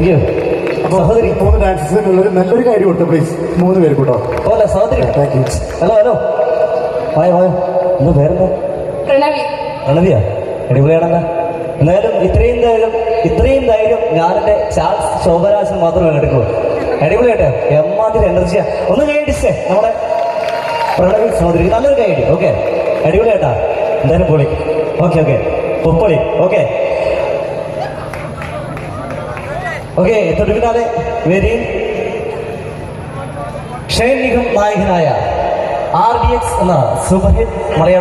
Thank you. സഹോദരി 3 ഡാൻസേഴ്സിനുള്ളൊരു നല്ലൊരു കാര്യം കൊടുത്ത പ്ലീസ് 3 പേര് കൂട്ടോ. പോലെ സഹോദരി. Thank you. ഹലോ ഹലോ വായോ വായോ. എന്താ പേരെന്താ? പ്രണവിയാ? അടിപൊളിയാണല്ലോ. എന്തായാലും ഇത്രയും ധൈര്യം ഞാനെന്റെ ചാൾസ് ശോഭരാജൻ മാത്രമേ എടുക്കുള്ളൂ. അടിപൊളിയാട്ടെ, എമ്മാതിരി എനർജിയാ. ഒന്ന് കൈയടിച്ചേ നമ്മുടെ പ്രണവി സഹോദരി. നല്ലൊരു കൈയടി. ഓക്കെ, അടിപൊളിയാട്ടാ. എന്തായാലും പൊളി. ഓക്കെ ഓക്കെ, പൊളി. Okay okay. തൊടുപിന്നാലെ വേദിയിൽ ഷൈൻ നിഗം നായകനായ RDX എന്ന സൂപ്പർ ഹിറ്റ് മലയാളം